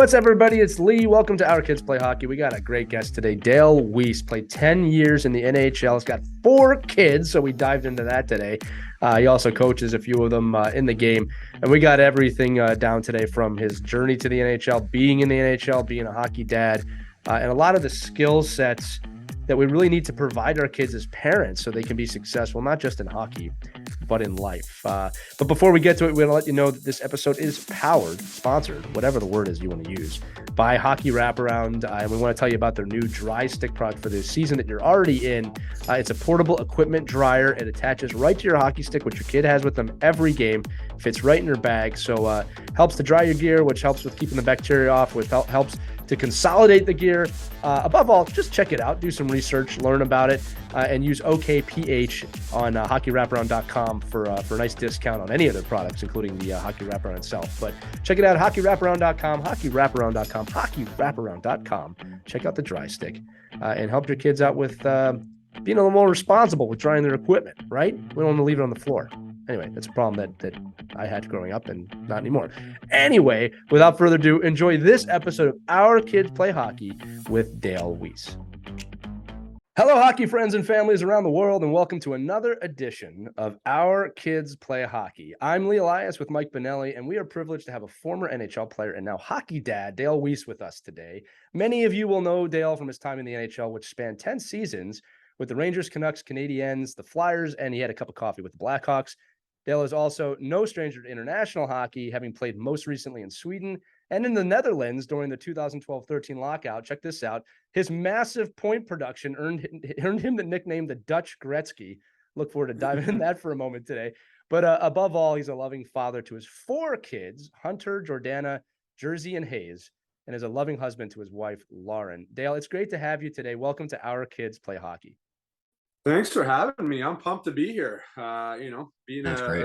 what's up, everybody? It's Lee. Welcome to Our Kids Play Hockey. We got a great guest today. Dale Weise played 10 years in the NHL. He's got 4 kids, so we dived into that today. He also coaches a few of them in the game. And we got everything down today from his journey to the NHL, being in the NHL, being a hockey dad, and a lot of the skill sets that we really need to provide our kids as parents so they can be successful, not just in hockey, but in life. But before we get to it, we're going to let you know that this episode is sponsored, whatever the word is you want to use, by Hockey Wraparound. And we want to tell you about their new dry stick product for the season that you're already in. It's a portable equipment dryer. It attaches right to your hockey stick, which your kid has with them every game. Fits right in your bag. So helps to dry your gear, which helps with keeping the bacteria off, which helps to consolidate the gear. Above all, just check it out, do some research, learn about it, and use OKPH on hockeywraparound.com for a nice discount on any of their products, including the Hockey Wraparound itself. But check it out, hockeywraparound.com, hockeywraparound.com, hockeywraparound.com. Check out the dry stick and help your kids out with being a little more responsible with drying their equipment, right? We don't want to leave it on the floor. Anyway, that's a problem that I had growing up and not anymore. Anyway, without further ado, enjoy this episode of Our Kids Play Hockey with Dale Weise. Hello, hockey friends and families around the world, and welcome to another edition of Our Kids Play Hockey. I'm Lee Elias with Mike Bonelli, and we are privileged to have a former NHL player and now hockey dad, Dale Weise, with us today. Many of you will know Dale from his time in the NHL, which spanned 10 seasons with the Rangers, Canucks, Canadiens, the Flyers, and he had a cup of coffee with the Blackhawks. Dale is also no stranger to international hockey, having played most recently in Sweden and in the Netherlands during the 2012-13 lockout. Check this out. His massive point production earned him the nickname the Dutch Gretzky. Look forward to diving in that for a moment today. But above all, he's a loving father to his 4 kids, Hunter, Jordana, Jersey, and Hayes, and is a loving husband to his wife, Lauren. Dale, it's great to have you today. Welcome to Our Kids Play Hockey. Thanks for having me. I'm pumped to be here. Being great.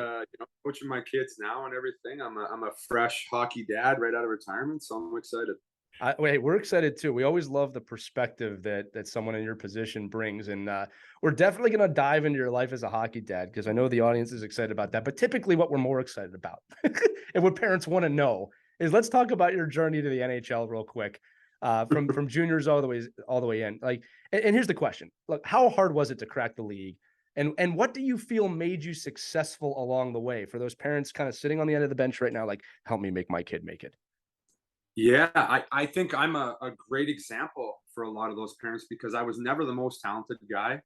Coaching my kids now and everything. I'm a fresh hockey dad right out of retirement, so I'm excited. We're excited too. We always love the perspective that someone in your position brings, and we're definitely going to dive into your life as a hockey dad because I know the audience is excited about that. But typically, what we're more excited about and what parents want to know is let's talk about your journey to the NHL real quick. From juniors all the way in. And here's the question: look, how hard was it to crack the league, and what do you feel made you successful along the way? For those parents kind of sitting on the end of the bench right now, like, help me make my kid make it. Yeah, I think I'm a great example for a lot of those parents because I was never the most talented guy,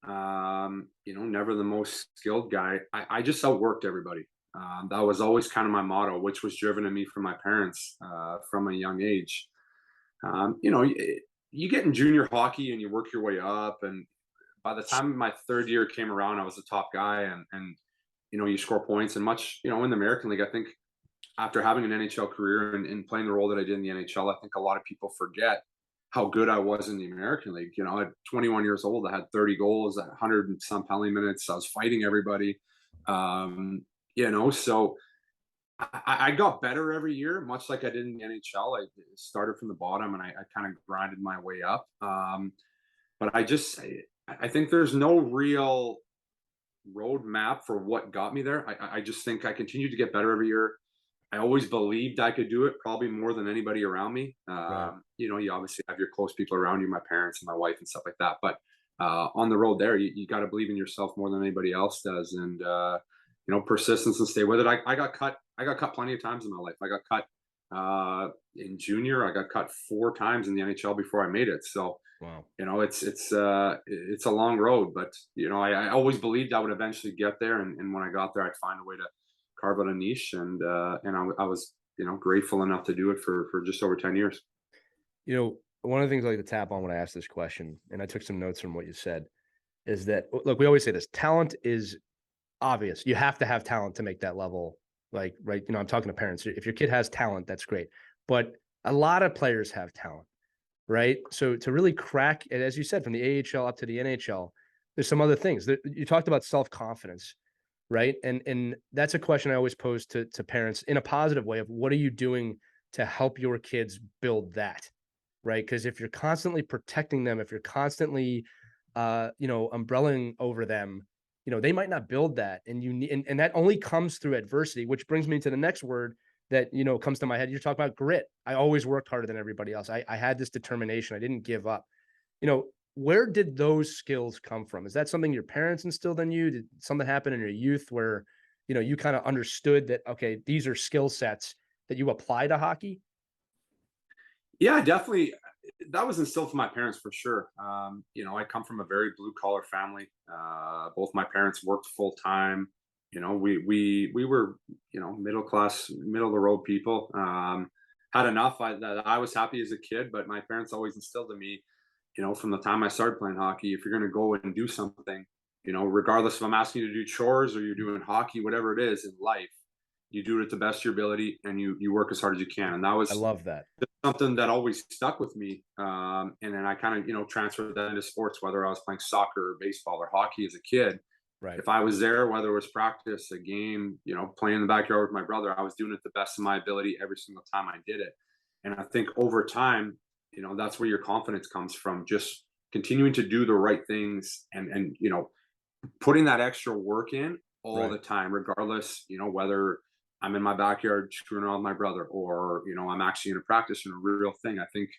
never the most skilled guy. I just outworked everybody. That was always kind of my motto, which was driven in me from my parents from a young age. You get in junior hockey and you work your way up, and by the time my 3rd year came around, I was the top guy, and you score points and much, in the American League. I think after having an NHL career and playing the role that I did in the NHL, I think a lot of people forget how good I was in the American League. At 21 years old, I had 30 goals, 100 and some penalty minutes. I was fighting everybody, so I got better every year, much like I did in the NHL. I started from the bottom and I kind of grinded my way up. But I think there's no real roadmap for what got me there. I just think I continued to get better every year. I always believed I could do it, probably more than anybody around me. Right. You obviously have your close people around you, my parents and my wife and stuff like that. But on the road there, you got to believe in yourself more than anybody else does. And, persistence and stay with it. I got cut plenty of times in my life. I got cut in junior. I got cut 4 times in the NHL before I made it. So, Wow. It's a long road, but I always believed I would eventually get there. And when I got there, I'd find a way to carve out a niche. And I was, grateful enough to do it for just over 10 years. One of the things I like to tap on when I ask this question, and I took some notes from what you said, is that, look, we always say this: talent is obvious. You have to have talent to make that level. Like, right. I'm talking to parents. If your kid has talent, that's great. But a lot of players have talent, right? So to really crack it, as you said, from the AHL up to the NHL, there's some other things that you talked about: self-confidence, right? And that's a question I always pose to parents in a positive way of what are you doing to help your kids build that, right? Because if you're constantly protecting them, if you're constantly, umbrelling over them, they might not build that. And and that only comes through adversity, which brings me to the next word, that, comes to my head. You're talking about grit. I always worked harder than everybody else. I had this determination. I didn't give up. Where did those skills come from? Is that something your parents instilled in you? Did something happen in your youth where, you kind of understood that, okay, these are skill sets that you apply to hockey? Yeah, definitely. That was instilled from my parents for sure. I come from a very blue collar family. Both my parents worked full time. We were, middle class, middle of the road people. Had enough. That I was happy as a kid, but my parents always instilled in me, from the time I started playing hockey, if you're going to go and do something, regardless if I'm asking you to do chores or you're doing hockey, whatever it is in life, you do it at the best of your ability and you work as hard as you can. And that I was love that. something that always stuck with me. And then I kind of, transferred that into sports, whether I was playing soccer or baseball or hockey as a kid. Right. If I was there, whether it was practice, a game, playing in the backyard with my brother, I was doing it the best of my ability every single time I did it. And I think over time, that's where your confidence comes from, just continuing to do the right things and putting that extra work in all Right. the time, regardless, whether I'm in my backyard screwing around with my brother or, I'm actually in a practice and a real thing. I think,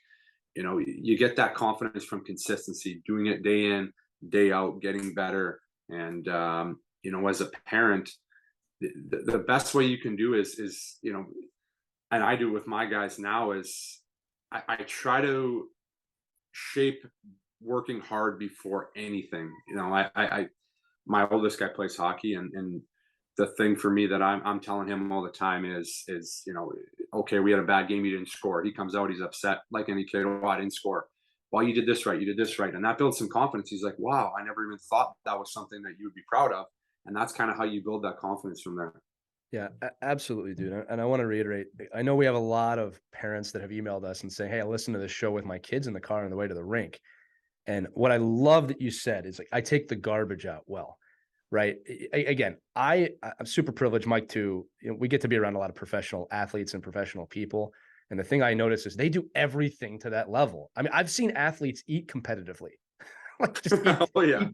you get that confidence from consistency, doing it day in, day out, getting better. And, as a parent, the best way you can do is, and I do with my guys now is I try to shape working hard before anything. My oldest guy plays hockey, and the thing for me that I'm telling him all the time is okay, we had a bad game, you didn't score. He comes out, he's upset like any kid. Oh, I didn't score. Well, you did this right, you did this right, and that builds some confidence. He's like, wow, I never even thought that was something that you would be proud of, and that's kind of how you build that confidence from there. Yeah, absolutely, dude. And I want to reiterate, I know we have a lot of parents that have emailed us and say, hey, I listened to this show with my kids in the car on the way to the rink. And what I love that you said is like, I take the garbage out well, right? Again, I'm super privileged, Mike, too. We get to be around a lot of professional athletes and professional people. And the thing I notice is they do everything to that level. I mean, I've seen athletes eat competitively, like just Oh yeah.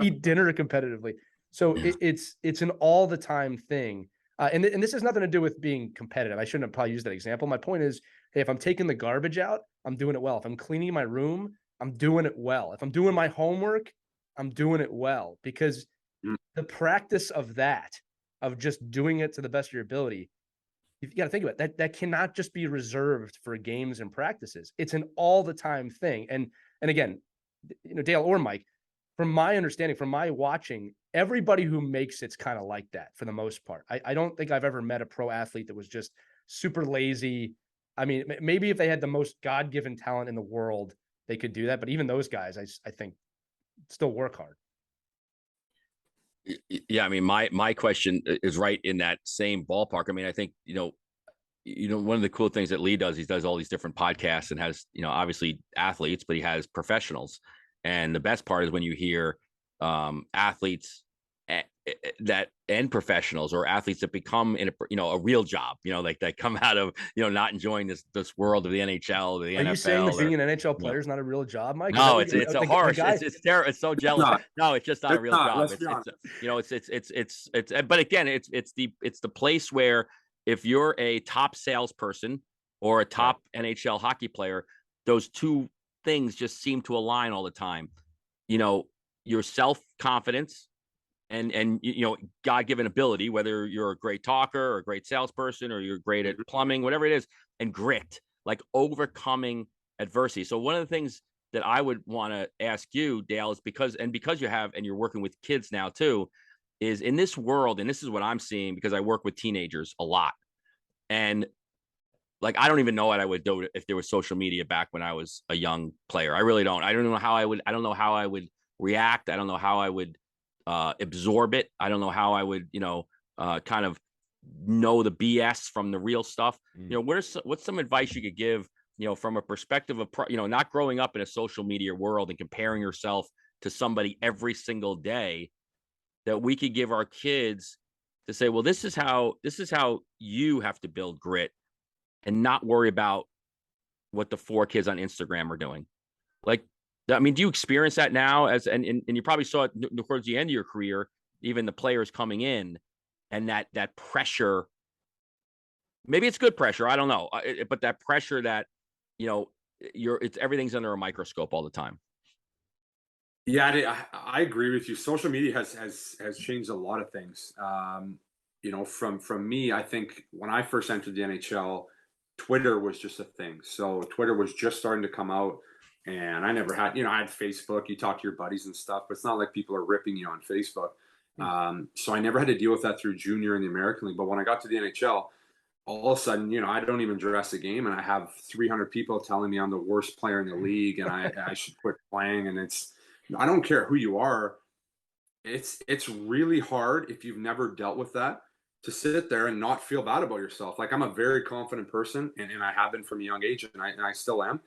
eat dinner competitively. So it's an all the time thing. And this has nothing to do with being competitive. I shouldn't have probably used that example. My point is, hey, if I'm taking the garbage out, I'm doing it well. If I'm cleaning my room, I'm doing it well. If I'm doing my homework, I'm doing it well, because Mm. the practice of that, of just doing it to the best of your ability, you got to think about it, that cannot just be reserved for games and practices. It's an all the time thing. And again, Dale or Mike, from my understanding, from my watching, everybody who makes it's kind of like that for the most part. I don't think I've ever met a pro athlete that was just super lazy. I mean, maybe if they had the most God-given talent in the world, they could do that. But even those guys, I think, still work hard. Yeah, I mean, my question is right in that same ballpark. I mean, I think one of the cool things that Lee does, he does all these different podcasts and has obviously athletes, but he has professionals. And the best part is when you hear athletes that and professionals or athletes that become in a real job, like that come out of not enjoying this world of the NHL, the Are NFL. you saying that being an NHL player is not a real job, Mike? No, it's a horse. It's terrible. It's so jealous. not. No, it's just not a real job. Let's be honest. It's but again, it's the place where if you're a top salesperson or a top NHL hockey player, those two things just seem to align all the time. Your self-confidence and God-given ability, whether you're a great talker or a great salesperson or you're great at plumbing, whatever it is, and grit, like overcoming adversity. So one of the things that I would want to ask you, Dale, is because you're working with kids now too, is in this world, and this is what I'm seeing because I work with teenagers a lot. And like, I don't even know what I would do if there was social media back when I was a young player. I really don't. I don't know how I would react. I don't know how I would absorb it. I don't know how I would, kind of know the BS from the real stuff. What's some advice you could give, from a perspective of, not growing up in a social media world and comparing yourself to somebody every single day, that we could give our kids to say, well, this is how you have to build grit and not worry about what the 4 kids on Instagram are doing. Like, I mean, do you experience that now and you probably saw it towards the end of your career, even the players coming in and that pressure Maybe it's good pressure. I don't know. But that pressure that, you know, everything's under a microscope all the time. Yeah, I agree with you. Social media has changed a lot of things. You know, from me, I think when I first entered the NHL, Twitter was just a thing. So Twitter was just starting to come out, and I never had, you know, I had Facebook. You talk to your buddies and stuff, but it's not like people are ripping you on Facebook. So I never had to deal with that through junior in the American League. But when I got to the NHL, all of a sudden, you know, I don't even dress a game, and I have 300 people telling me I'm the worst player in the league, and I should quit playing. And I don't care who you are. It's really hard if you've never dealt with that to sit there and not feel bad about yourself. Like, I'm a very confident person, and I have been from a young age, and I still am.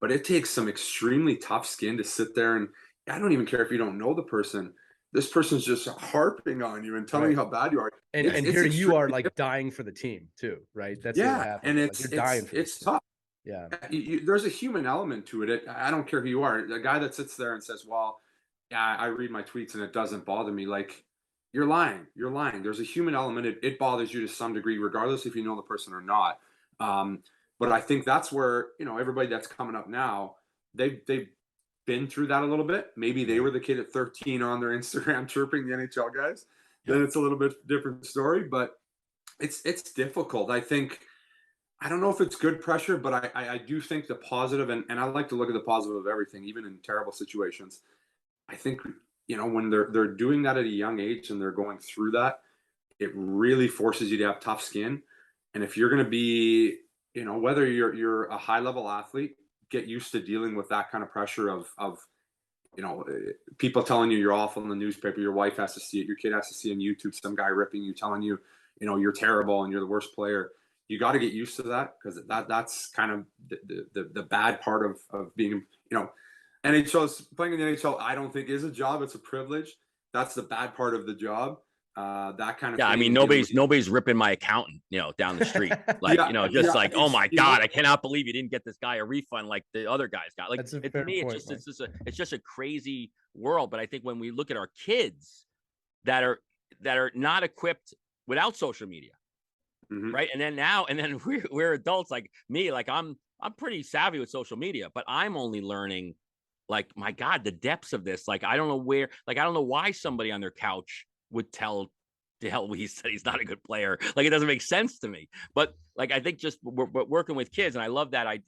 But it takes some extremely tough skin to sit there, and I don't even care if you don't know the person. This person's just harping on you and telling you how bad you are. And here you are, like, dying for the team too, right? That's what happens. And like, you're dying for it's tough. Yeah. There's a human element to it. I don't care who you are. The guy that sits there and says, "Well, yeah, I read my tweets and it doesn't bother me," like, you're lying. You're lying. There's a human element. It bothers you to some degree, regardless if you know the person or not. But I think that's where, you know, everybody that's coming up now, they've been through that a little bit. Maybe they were the kid at 13 on their Instagram chirping the NHL guys. Then it's a little bit different story, but it's difficult. I don't know if it's good pressure, but I do think the positive, and I like to look at the positive of everything, even in terrible situations. I think, you know, when they're doing that at a young age and they're going through that, it really forces you to have tough skin. And if you're going to be, you know, whether you're a high level athlete, get used to dealing with that kind of pressure of you know, people telling you you're awful in the newspaper, your wife has to see it, your kid has to see on YouTube some guy ripping you, telling you, you know, you're terrible and you're the worst player. You got to get used to that, because that's kind of the bad part of being, you know, playing in the NHL. I don't think is a job; it's a privilege. That's the bad part of the job. That kind of I thing, mean, nobody's ripping my accountant, you know, down the street, like, you know, just like, oh my God, I cannot believe you didn't get this guy a refund like the other guys got. Like, to me, it's just a crazy world. But I think when we look at our kids that are not equipped without social media, right? And then we're adults like me, like I'm pretty savvy with social media, but I'm only learning, like, my God, the depths of this. Like, I don't know why somebody on their couch would tell Weise that he's not a good player. Like, it doesn't make sense to me. But like, I think just we're working with kids, and I love that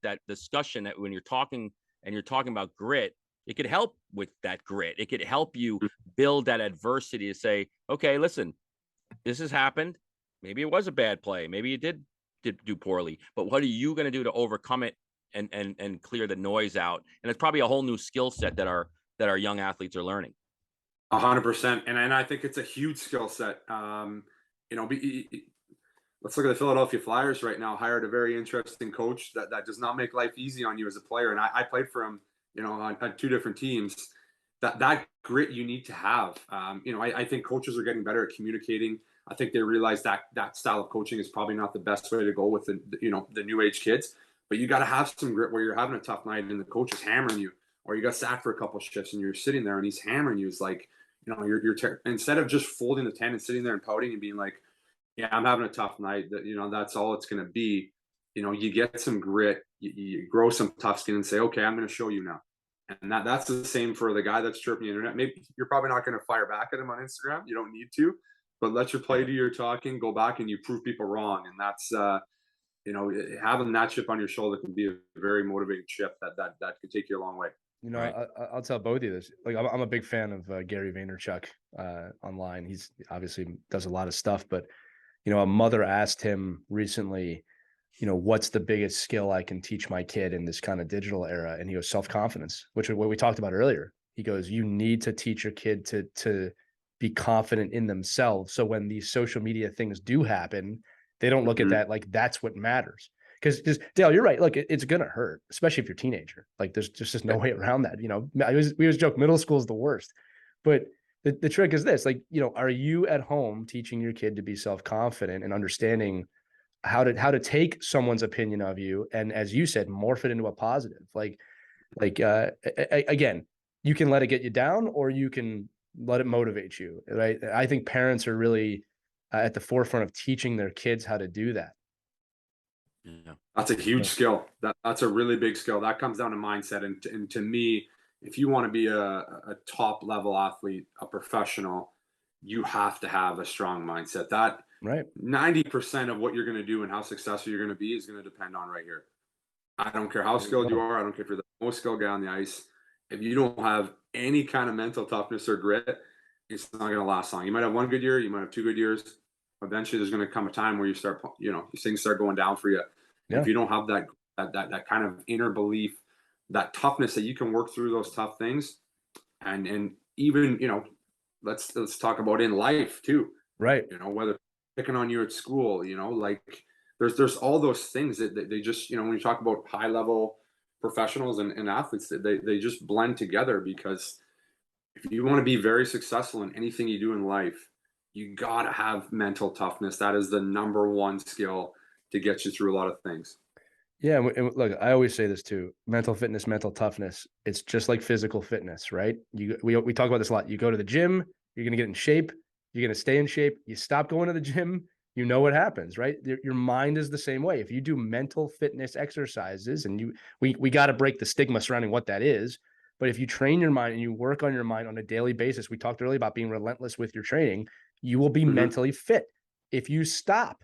that discussion, that when you're talking about grit, it could help with that grit. It could help you build that adversity to say, okay, listen, this has happened. Maybe it was a bad play. Maybe you did do poorly, but what are you going to do to overcome it and clear the noise out? And it's probably a whole new skill set that our young athletes are learning. 100%, and I think it's a huge skill set. You know, let's look at the Philadelphia Flyers right now. Hired a very interesting coach that does not make life easy on you as a player. And I played for him, you know, on two different teams. That grit you need to have. You know, I think coaches are getting better at communicating. I think they realize that style of coaching is probably not the best way to go with the new age kids. But you got to have some grit where you're having a tough night and the coach is hammering you, or you got sacked for a couple of shifts and you're sitting there and he's hammering you. It's like, you know, instead of just folding the tent and sitting there and pouting and being like, yeah, I'm having a tough night, that, you know, that's all it's going to be. You know, you get some grit, you grow some tough skin and say, okay, I'm going to show you now. And that's the same for the guy that's chirping the internet. Maybe you're probably not going to fire back at him on Instagram. You don't need to, but let your play do your talking, go back and you prove people wrong. And that's, you know, having that chip on your shoulder can be a very motivating chip that could take you a long way. You know, right. I'll tell both of you this. Like, I'm a big fan of Gary Vaynerchuk online. He's obviously does a lot of stuff, but, you know, a mother asked him recently, you know, what's the biggest skill I can teach my kid in this kind of digital era? And he goes, self-confidence, which is what we talked about earlier. He goes, you need to teach your kid to be confident in themselves. So when these social media things do happen, they don't look at that like that's what matters. Because Dale, you're right. Look, it's going to hurt, especially if you're a teenager. Like, there's just no way around that. You know, we always joke middle school is the worst. But the trick is this, like, you know, are you at home teaching your kid to be self-confident and understanding how to take someone's opinion of you and, as you said, morph it into a positive? Again, you can let it get you down or you can let it motivate you, right? I think parents are really at the forefront of teaching their kids how to do that. Yeah. That's a huge skill. That's a really big skill. That comes down to mindset. And to me, if you want to be a top level athlete, a professional, you have to have a strong mindset. That Right. 90% of what you're going to do and how successful you're going to be is going to depend on right here. I don't care how There you skilled you go. are. I don't care if you're the most skilled guy on the ice. If you don't have any kind of mental toughness or grit, it's not going to last long. You might have one good year. You might have two good years. Eventually, there's going to come a time where you start, these things start going down for you. And Yeah. if you don't have that kind of inner belief, that toughness that you can work through those tough things, and even let's talk about in life too. Right. Whether picking on you at school, like there's all those things that they just, when you talk about high level professionals and athletes, that they just blend together, because if you want to be very successful in anything you do in life, you got to have mental toughness. That is the number one skill to get you through a lot of things. Yeah. And look, I always say this too: mental fitness, mental toughness. It's just like physical fitness, right? We talk about this a lot. You go to the gym, you're going to get in shape. You're going to stay in shape. You stop going to the gym, you know what happens, right? Your mind is the same way. If you do mental fitness exercises, and we got to break the stigma surrounding what that is. But if you train your mind and you work on your mind on a daily basis, we talked earlier about being relentless with your training, you will be Mm-hmm. mentally fit. If you stop,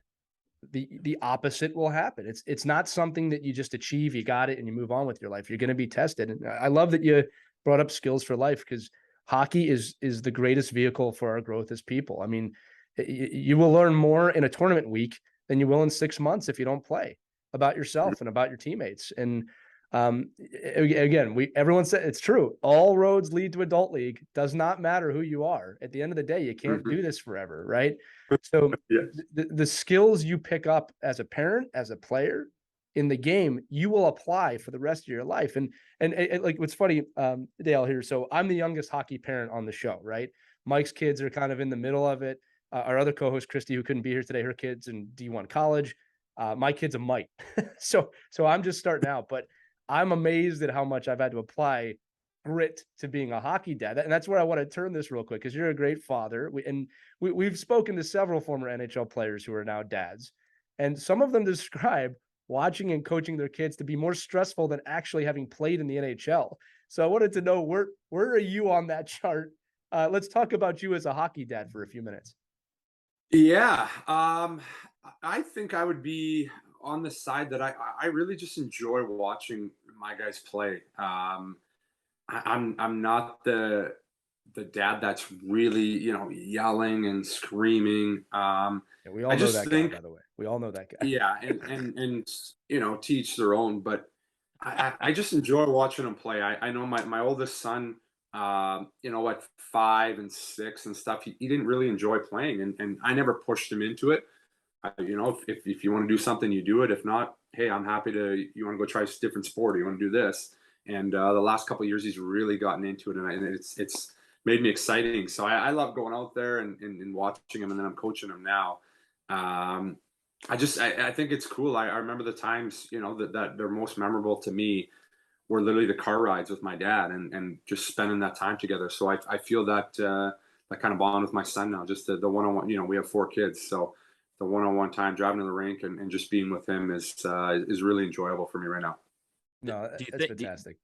the opposite will happen. It's not something that you just achieve, you got it, and you move on with your life. You're going to be tested. And I love that you brought up skills for life, because hockey is the greatest vehicle for our growth as people. I mean, you will learn more in a tournament week than you will in 6 months if you don't play, about yourself and about your teammates. And again, everyone said it's true. All roads lead to adult league. Does not matter who you are. At the end of the day, you can't Mm-hmm. do this forever, right? So Yes. the skills you pick up as a parent, as a player in the game, you will apply for the rest of your life. And like, what's funny, Dale, here. So I'm the youngest hockey parent on the show, right? Mike's kids are kind of in the middle of it. Our other co-host, Christy, who couldn't be here today, her kids in D1 college. My kid's a mite. so I'm just starting out, but I'm amazed at how much I've had to apply grit to being a hockey dad. And that's where I want to turn this real quick, because you're a great father. We've spoken to several former NHL players who are now dads, and some of them describe watching and coaching their kids to be more stressful than actually having played in the NHL. So I wanted to know, where are you on that chart? Let's talk about you as a hockey dad for a few minutes. Yeah. I think I would be on the side that I really just enjoy watching my guys play. I'm not the dad that's really, yelling and screaming. Yeah, we I all know just that guy, think, by the way. We all know that guy. yeah, and teach their own. But I just enjoy watching them play. I know my oldest son, at 5 and 6 and stuff, he didn't really enjoy playing, and I never pushed him into it. If you want to do something, you do it. If not, hey, I'm happy to. You want to go try a different sport, or you want to do this. And the last couple of years, he's really gotten into it, and it's made me exciting. So I love going out there and watching him, and then I'm coaching him now. Um, I think it's cool. I remember the times, that they're most memorable to me were literally the car rides with my dad, and just spending that time together. So I feel that kind of bond with my son now, just the one-on-one. We have 4 kids, so the one-on-one time driving to the rink and just being with him is really enjoyable for me right now. No, Do you that's think? fantastic.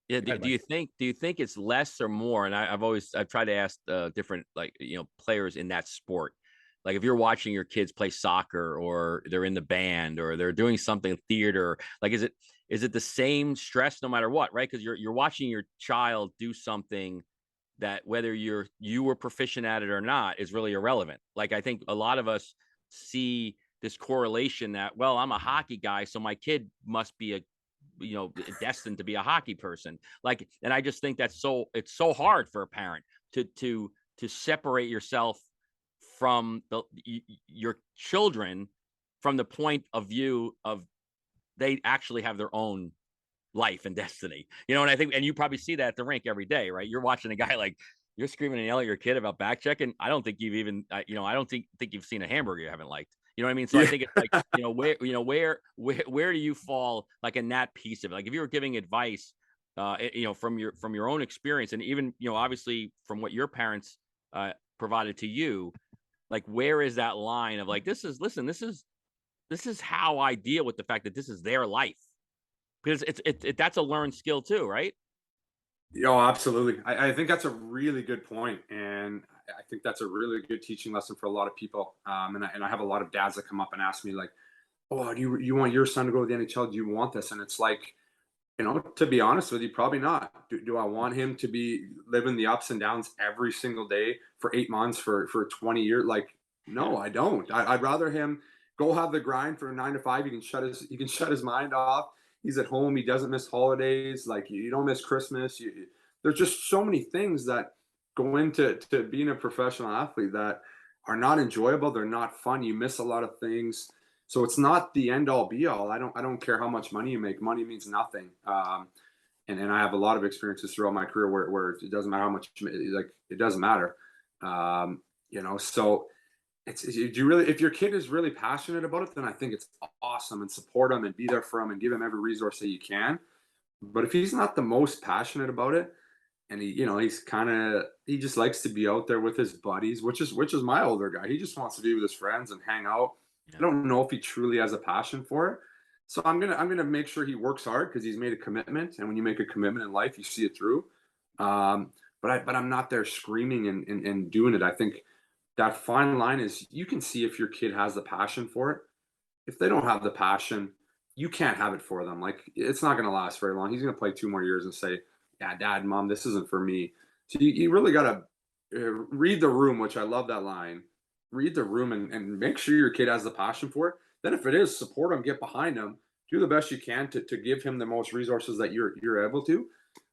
Yeah. Go ahead, Do you Mike. think it's less or more? And I've tried to ask different, like, players in that sport. Like, if you're watching your kids play soccer, or they're in the band, or they're doing something theater, like, is it the same stress no matter what, right? Because you're watching your child do something that, whether you were proficient at it or not, is really irrelevant. Like, I think a lot of us see this correlation that, well, I'm a hockey guy, so my kid must be destined to be a hockey person. Like, and I just think it's so hard for a parent to separate yourself from your children, from the point of view of they actually have their own life and destiny. And I think, and you probably see that at the rink every day, right? You're watching a guy, like, you're screaming and yelling at your kid about back checking. I don't think you've even, I don't think you've seen a hamburger you haven't liked. You know what I mean? So I think it's like, where do you fall, like, in that piece of it? Like, if you were giving advice, from your own experience, and even, obviously from what your parents provided to you, like, where is that line of, like, this is this is how I deal with the fact that this is their life, because that's a learned skill too, right? Oh, absolutely. I think that's a really good point, and I think that's a really good teaching lesson for a lot of people. And I have a lot of dads that come up and ask me like, "Oh, do you want your son to go to the NHL? Do you want this?" And it's like, to be honest with you, probably not. Do I want him to be living the ups and downs every single day for 8 months for 20 years? Like, no, I don't. I'd rather him go have the grind for 9 to 5. He can shut his mind off. He's at home. He doesn't miss holidays. Like, you don't miss Christmas. There's just so many things that go into being a professional athlete that are not enjoyable. They're not fun. You miss a lot of things. So it's not the end all be all. I don't care how much money you make. Money means nothing. And I have a lot of experiences throughout my career where it doesn't matter how much, like, it doesn't matter. So if your kid is really passionate about it, then I think it's awesome, and support them and be there for them and give him every resource that you can. But if he's not the most passionate about it, and he just likes to be out there with his buddies, which is my older guy. He just wants to be with his friends and hang out. I don't know if he truly has a passion for it. So I'm gonna make sure he works hard because he's made a commitment. And when you make a commitment in life, you see it through. But I'm not there screaming and doing it. I think that fine line is, you can see if your kid has the passion for it. If they don't have the passion, you can't have it for them. Like, it's not gonna last very long. He's gonna play 2 more years and say, "Yeah, Dad, Mom, this isn't for me." So you really gotta read the room, which I love that line. Read the room and make sure your kid has the passion for it. Then if it is, support him, get behind him, do the best you can to give him the most resources that you're able to.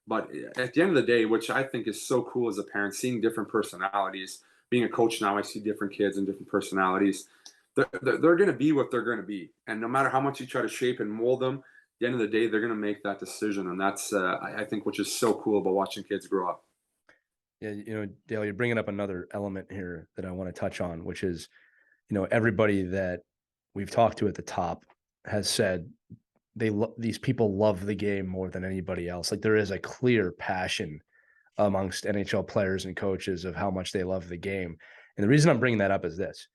But at the end of the day, which I think is so cool as a parent, seeing different personalities. Being a coach now, I see different kids and different personalities. They're going to be what they're going to be, and no matter how much you try to shape and mold them, at the end of the day, they're going to make that decision, and that's I think which is so cool about watching kids grow up. Yeah, Dale, you're bringing up another element here that I want to touch on, which is, everybody that we've talked to at the top has said these people love the game more than anybody else. Like, there is a clear passion amongst NHL players and coaches of how much they love the game. And the reason I'm bringing that up is this,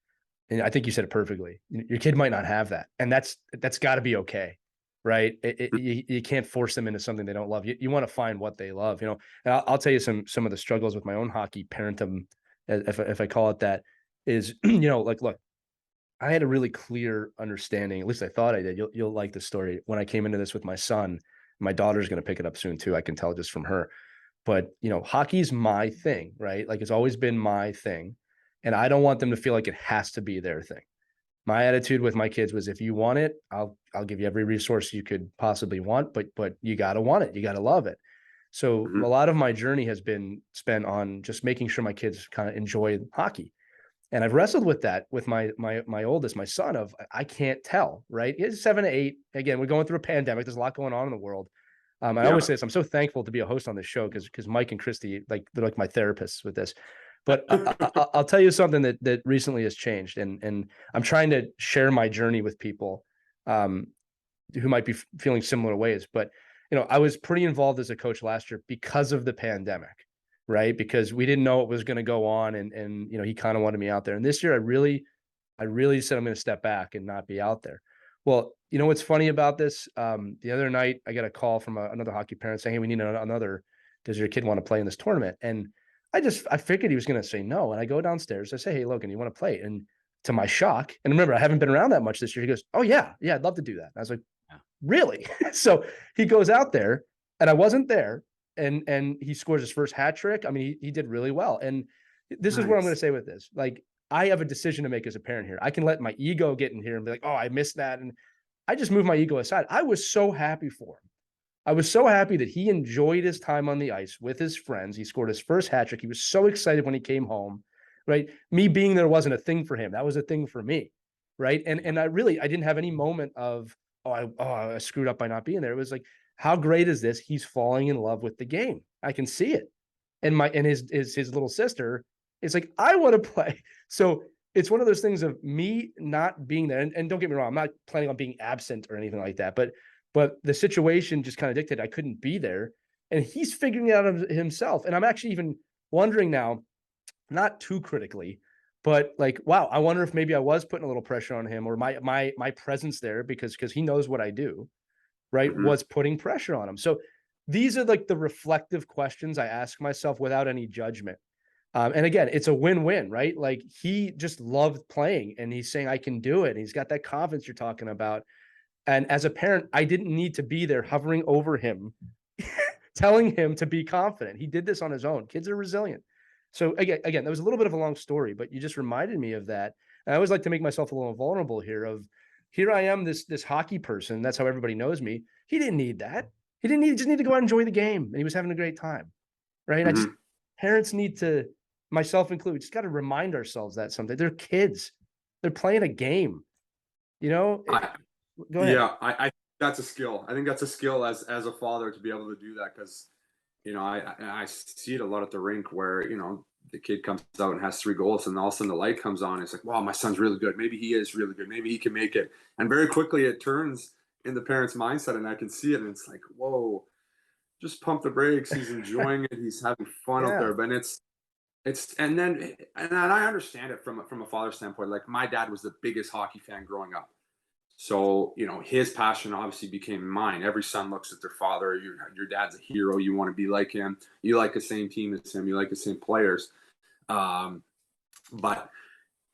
and I think you said it perfectly. Your kid might not have that, and that's got to be okay, right? You can't force them into something they don't love. You want to find what they love. And I'll tell you some of the struggles with my own hockey parentum, if I call it that, is like, look, I had a really clear understanding. At least I thought I did. You'll like the story. When I came into this with my son, my daughter's going to pick it up soon too. I can tell just from her. But hockey's my thing, right? Like, it's always been my thing, and I don't want them to feel like it has to be their thing. My attitude with my kids was, if you want it, I'll give you every resource you could possibly want, but you got to want it. You got to love it. So a lot of my journey has been spent on just making sure my kids kind of enjoy hockey. And I've wrestled with that with my oldest, my son, of I can't tell, right? He's 7 to 8. Again, we're going through a pandemic. There's a lot going on in the world. I always say this, I'm so thankful to be a host on this show because Mike and Christy, like, they're like my therapists with this. But I'll tell you something that recently has changed, and I'm trying to share my journey with people who might be feeling similar ways. But I was pretty involved as a coach last year because of the pandemic, right? Because we didn't know what was going to go on, and he kind of wanted me out there. And this year, I really said I'm going to step back and not be out there. Well, what's funny about this? The other night, I got a call from another hockey parent saying, "Hey, we need another. Does your kid want to play in this tournament?" And I figured he was going to say no. And I go downstairs. I say, "Hey, Logan, you want to play?" And to my shock, and remember, I haven't been around that much this year, he goes, "Oh yeah, I'd love to do that." And I was like, "Really?" So he goes out there, and I wasn't there, and he scores his first hat trick. I mean, he did really well. And this is what I'm going to say with this. Like, I have a decision to make as a parent here. I can let my ego get in here and be like, "Oh, I missed that." And I just moved my ego aside. I was so happy for him. I was so happy that he enjoyed his time on the ice with his friends. He scored his first hat trick. He was so excited when he came home, right? Me being there wasn't a thing for him. That was a thing for me, right? And I didn't have any moment of, I screwed up by not being there. It was like, how great is this? He's falling in love with the game. I can see it. And his little sister is like, I want to play. So it's one of those things of me not being there. And don't get me wrong, I'm not planning on being absent or anything like that. But the situation just kind of dictated I couldn't be there. And he's figuring it out himself. And I'm actually even wondering now, not too critically, But like, wow, I wonder if maybe I was putting a little pressure on him, or my presence there, because he knows what I do, right, Mhm. was putting pressure on him. So these are like the reflective questions I ask myself without any judgment. And again, it's a win-win, right? Like, he just loved playing, and he's saying, I can do it. He's got that confidence you're talking about. And as a parent, I didn't need to be there hovering over him, telling him to be confident. He did this on his own. Kids are resilient. So again, that was a little bit of a long story, but you just reminded me of that. And I always like to make myself a little vulnerable here. Of here I am, this hockey person. That's how everybody knows me. He didn't need that. He just need to go out and enjoy the game, and he was having a great time, right? I just Mhm. parents need to, myself included, just got to remind ourselves that someday. They're kids. They're playing a game. You know. I, Go ahead. yeah, I that's a skill. I think that's a skill as a father to be able to do that, because I see it a lot at the rink where the kid comes out and has 3 goals, and all of a sudden the light comes on. It's like, wow, my son's really good. Maybe he is really good. Maybe he can make it. And very quickly it turns in the parent's mindset, and I can see it. And it's like, whoa, just pump the brakes. He's enjoying it. He's having fun out Yeah. there. But and I understand it from a father standpoint. Like, my dad was the biggest hockey fan growing up. So, his passion obviously became mine. Every son looks at their father. Your dad's a hero. You want to be like him. You like the same team as him. You like the same players. But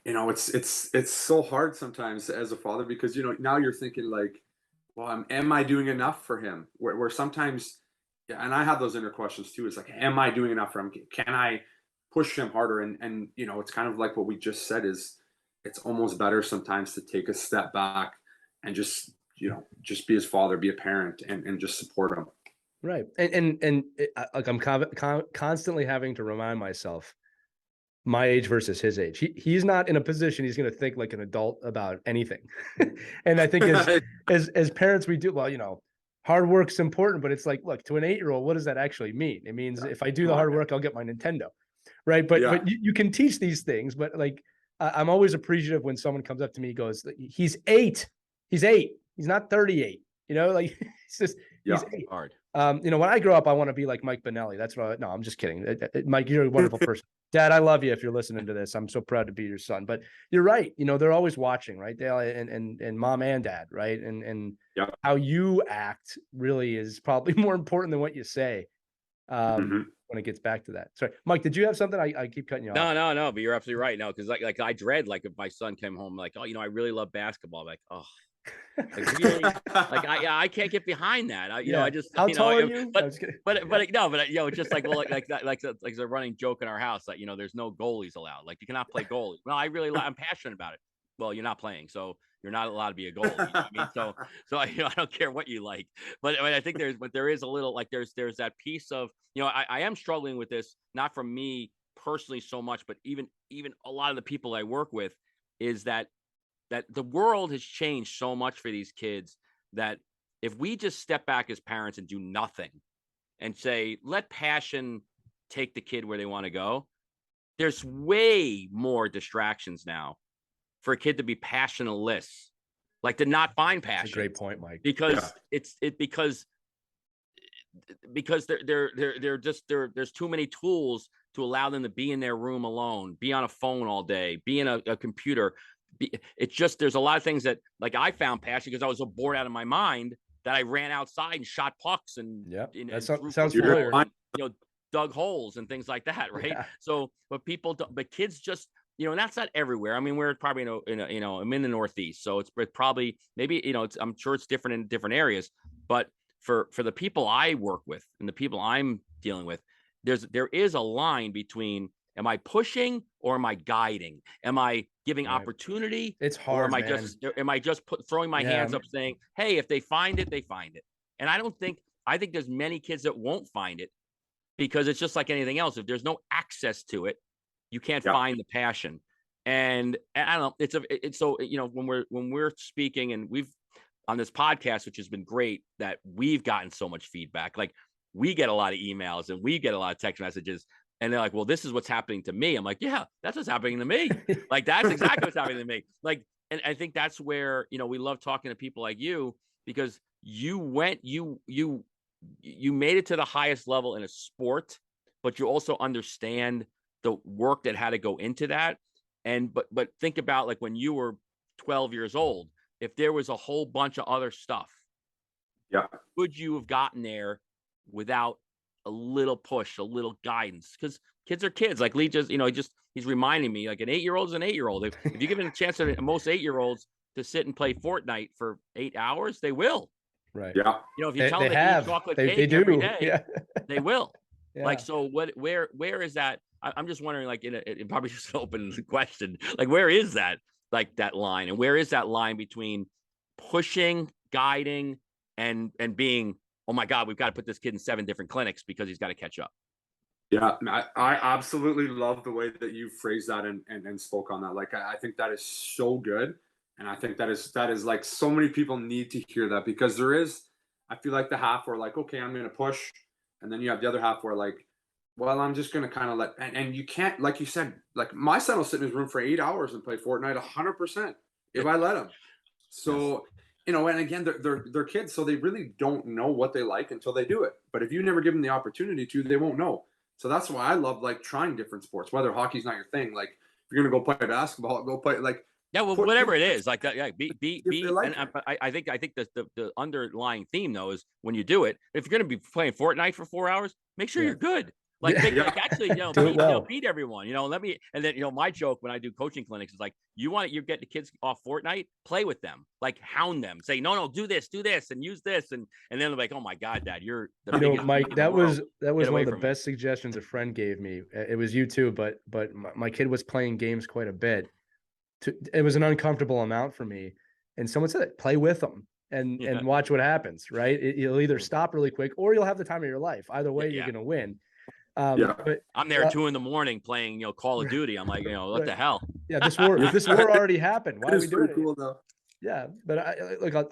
it's so hard sometimes as a father, because now you're thinking like, well, am I doing enough for him? Where sometimes, yeah, and I have those inner questions too. It's like, am I doing enough for him? Can I push him harder? And it's kind of like what we just said, is it's almost better sometimes to take a step back and just be his father, be a parent, and just support him. Right. Like, I'm constantly having to remind myself my age versus his age. He's not in a position he's going to think like an adult about anything. And I think as parents, we do, well, hard work's important, but it's like, look, to an 8-year-old, what does that actually mean? It means if I do Come the on, hard man. work, I'll get my Nintendo. Right. But Yeah. you can teach these things, but like, I'm always appreciative when someone comes up to me and goes, he's 8. He's 8. He's not 38. Like, it's just, he's Yeah. 8. Hard. When I grow up, I want to be like Mike Benelli. That's what no, I'm just kidding. Mike, you're a wonderful person. Dad, I love you. If you're listening to this, I'm so proud to be your son. But you're right. They're always watching, right? Dale, and mom and dad, right? And Yeah. how you act really is probably more important than what you say. Hmm. When it gets back to that. Sorry, Mike, did you have something? I keep cutting you off. No, but you're absolutely right. No, because like I dread, like, if my son came home like, oh, I really love basketball. I'm like, oh, like, really? Like, I can't get behind that. I just, How tall are you? but I'm just kidding. no, but it's just like, well, like that, like it's a running joke in our house that there's no goalies allowed. Like, you cannot play goalie. Well, I'm passionate about it. Well, you're not playing, so you're not allowed to be a goalie. You know what I mean? So I don't care what you like, but I think there is a little, like, there's that piece of, I am struggling with this, not from me personally so much, but even a lot of the people I work with, is that the world has changed so much for these kids, that if we just step back as parents and do nothing and say, let passion take the kid where they want to go, there's way more distractions now for a kid to be passionless, like to not find passion. That's a great point, Mike. Because because there's too many tools to allow them to be in their room alone, be on a phone all day, be in a computer. It's just, there's a lot of things that, like, I found passion because I was so bored out of my mind that I ran outside and shot pucks and sounds familiar. And, dug holes and things like that, right? Yeah. So, but kids just, and that's not everywhere. I mean, we're probably I'm in the Northeast, so it's probably, maybe, I'm sure it's different in different areas, but for the people I work with and the people I'm dealing with, there is a line between, am I pushing or am I guiding? Am I giving opportunity? It's hard, or am I just throwing my hands up saying, hey, if they find it, they find it. And I think there's many kids that won't find it, because it's just like anything else. If there's no access to it, you can't find the passion. And I don't know, it's so, when we're speaking, and we've on this podcast, which has been great, that we've gotten so much feedback. Like, we get a lot of emails and we get a lot of text messages, and they're like, well, this is what's happening to me. I'm like, yeah, that's what's happening to me. Like, that's exactly what's happening to me. Like, and I think that's where, we love talking to people like you, because you made it to the highest level in a sport, but you also understand the work that had to go into that. And but think about like when you were 12 years old, if there was a whole bunch of other stuff, would you have gotten there without a little push, a little guidance? Because kids are kids. Like Lee just, he's reminding me like an 8-year-old is an 8-year-old. If you give it a chance to most 8-year-olds to sit and play Fortnite for 8 hours, they will. Right. Yeah. If you tell them to eat chocolate cake they do. every day, yeah. they will. Yeah. Like, so where is that? I'm just wondering, like, it probably just an open question. Like, where is that, like that line, and where is that line between pushing, guiding, and being, oh my God, we've got to put this kid in 7 different clinics because he's got to catch up. Yeah, I absolutely love the way that you phrased that and spoke on that. Like, I think that is so good. And I think that is like so many people need to hear that, because I feel like the half where like, okay, I'm going to push. And then you have the other half where like, well, I'm just going to kind of and you can't, like you said, like my son will sit in his room for 8 hours and play Fortnite 100% if I let him. So, and again, they're kids, so they really don't know what they like until they do it. But if you never give them the opportunity to, they won't know. So that's why I love like trying different sports, whether hockey's not your thing. Like if you're going to go play basketball, go play like, yeah, well, whatever it is, like that. Yeah, be. Like and I think the underlying theme though is when you do it, if you're going to be playing Fortnite for 4 hours, make sure you're good. Like, like actually, beat everyone. And then my joke when I do coaching clinics is like, you get the kids off Fortnite, play with them, like hound them, say no, do this, and use this, and then they're like, oh my God, Dad, you're the biggest Mike, that was one of the me. best suggestions a friend gave me. It was you too, but my kid was playing games quite a bit. It was an uncomfortable amount for me, and someone said, play with them and watch what happens. Right, you'll either stop really quick or you'll have the time of your life. Either way, you're gonna win. But I'm there 2 a.m. playing, Call of Duty. I'm like, what the hell? Yeah, this war already happened. Why are we doing cool, it? Though. Yeah, but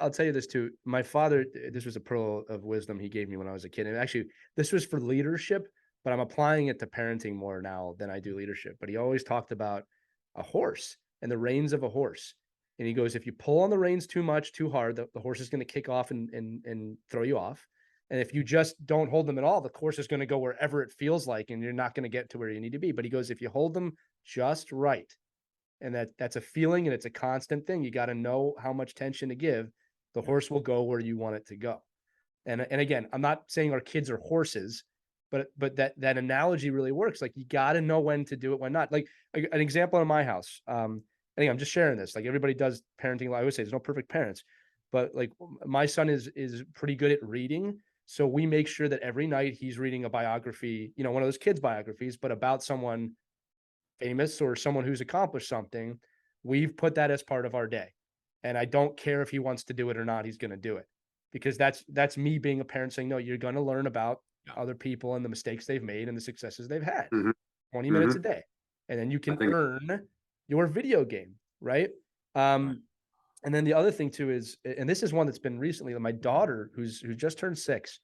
I'll tell you this too. My father, this was a pearl of wisdom he gave me when I was a kid. And actually, this was for leadership, but I'm applying it to parenting more now than I do leadership. But he always talked about a horse and the reins of a horse. And he goes, if you pull on the reins too much, too hard, the horse is going to kick off and throw you off. And if you just don't hold them at all, the horse is going to go wherever it feels like, and you're not going to get to where you need to be. But he goes, if you hold them just right, and that's a feeling and it's a constant thing, you got to know how much tension to give, the horse will go where you want it to go. And again, I'm not saying our kids are horses, but that analogy really works. Like, you got to know when to do it, when not. Like an example in my house, I think I'm just sharing this, like everybody does parenting. I always say there's no perfect parents, but like my son is pretty good at reading. So we make sure that every night he's reading a biography, one of those kids' biographies, but about someone famous or someone who's accomplished something. We've put that as part of our day. And I don't care if he wants to do it or not, he's going to do it, because that's me being a parent saying, no, you're going to learn about other people and the mistakes they've made and the successes they've had. 20 minutes a day. And then you can earn your video game. Right. And then the other thing too is, and this is one that's been recently, my daughter who just turned 6